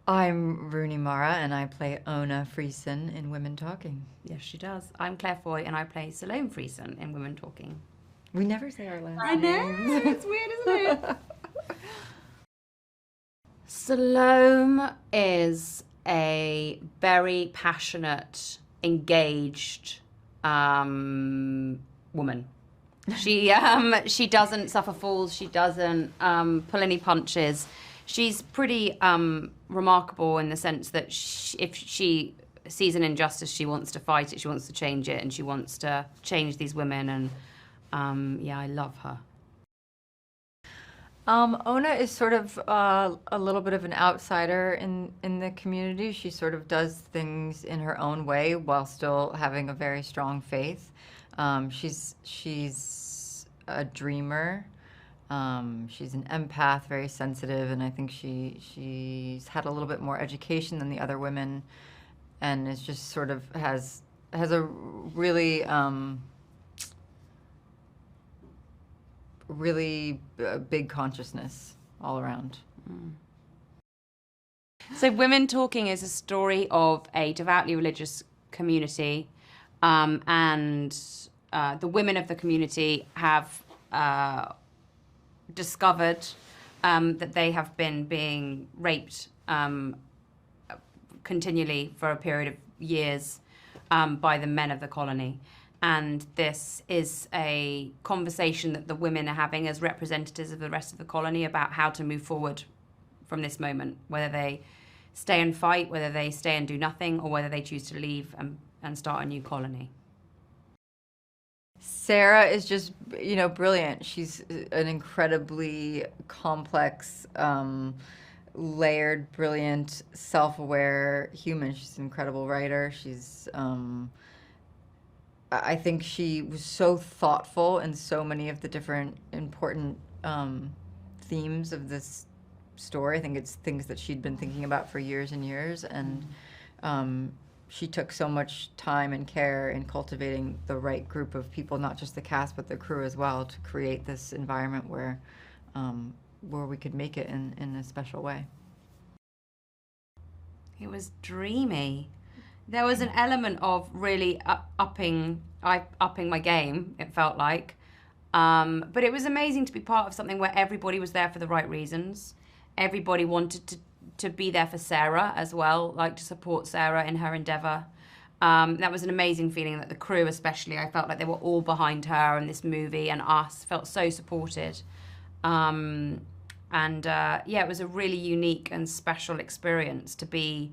I'm Rooney Mara, and I play Ona Friesen in Women Talking. Yes, she does. I'm Claire Foy, and I play Salome Friesen in Women Talking. We never say our last I know, names. it's weird, isn't it? Salome is a very passionate, engaged woman. She doesn't suffer fools. She doesn't pull any punches. She's pretty remarkable in the sense that if she sees an injustice, she wants to fight it. She wants to change it, and she wants to change these women. And yeah, I love her. Ona is sort of a little bit of an outsider in the community. She sort of does things in her own way while still having a very strong faith. She's a dreamer. She's an empath, very sensitive, and I think she's had a little bit more education than the other women, and is just sort of has a really really big consciousness all around. So Women Talking is a story of a devoutly religious community, and the women of the community have discovered that they have been being raped continually for a period of years by the men of the colony. And this is a conversation that the women are having as representatives of the rest of the colony about how to move forward from this moment, whether they stay and fight, whether they stay and do nothing, or whether they choose to leave and start a new colony. Sarah is just, brilliant. She's an incredibly complex, layered, brilliant, self-aware human. She's an incredible writer. I think she was so thoughtful in so many of the different important themes of this story. I think it's things that she'd been thinking about for years and years, and she took so much time and care in cultivating the right group of people, not just the cast, but the crew as well, to create this environment where we could make it in a special way. It was dreamy. There was an element of really upping my game, it felt like. But it was amazing to be part of something where everybody was there for the right reasons. Everybody wanted to be there for Sarah as well, like to support Sarah in her endeavour. That was an amazing feeling that the crew especially, I felt like they were all behind her and this movie, and us felt so supported. Yeah, it was a really unique and special experience to be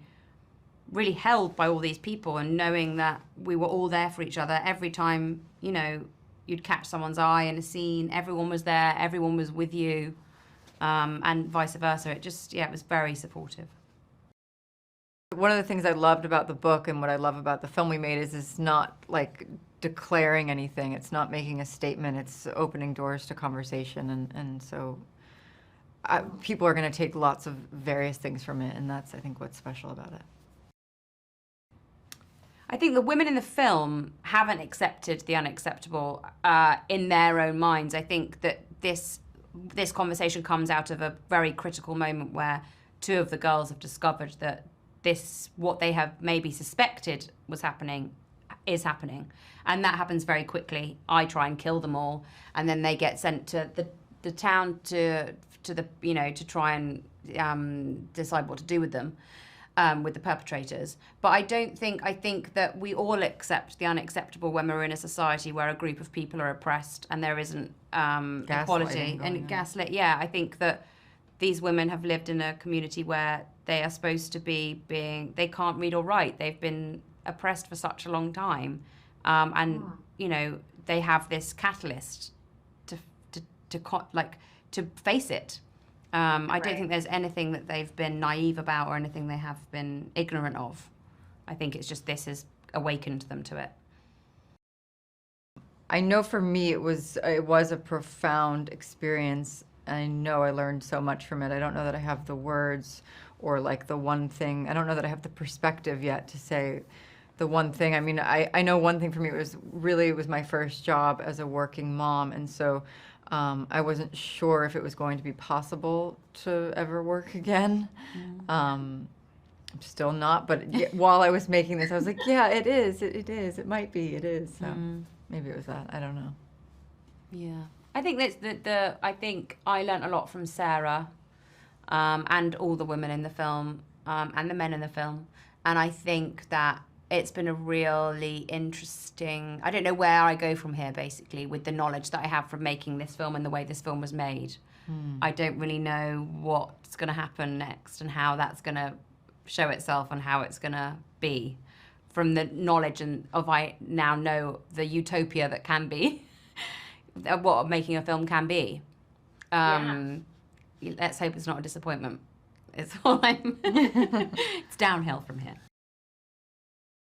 really held by all these people and knowing that we were all there for each other. Every time, you'd catch someone's eye in a scene, everyone was there, everyone was with you, and vice versa. It was very supportive. One of the things I loved about the book and what I love about the film we made is it's not like declaring anything. It's not making a statement. It's opening doors to conversation. And so people are going to take lots of various things from it, and that's, I think, what's special about it. I think the women in the film haven't accepted the unacceptable in their own minds. I think that this conversation comes out of a very critical moment where two of the girls have discovered that what they have maybe suspected was happening is happening, and that happens very quickly. I try and kill them all, and then they get sent to the town to try and decide what to do with them. With the perpetrators. But I think that we all accept the unacceptable when we're in a society where a group of people are oppressed and there isn't equality and gaslit. Yeah, I think that these women have lived in a community where they are supposed to be they can't read or write. They've been oppressed for such a long time. They have this catalyst to face it. I don't think there's anything that they've been naive about or anything they have been ignorant of. I think it's just this has awakened them to it. I know for me it was a profound experience. I know I learned so much from it. I don't know that I have the words or like the one thing. I don't know that I have the perspective yet to say the one thing. I mean, I know one thing for me it was my first job as a working mom, and so I wasn't sure if it was going to be possible to ever work again. I'm still not, but while I was making this, I was like, yeah, it is. It is. It might be. It is. So maybe it was that. I don't know. Yeah. I think that's I think I learnt a lot from Sarah, and all the women in the film, and the men in the film. And I think that it's been a really interesting, I don't know where I go from here, basically, with the knowledge that I have from making this film and the way this film was made. I don't really know what's going to happen next and how that's going to show itself and how it's going to be. From the knowledge of I now know the utopia that can be, of what making a film can be. Let's hope it's not a disappointment. It's all it's downhill from here.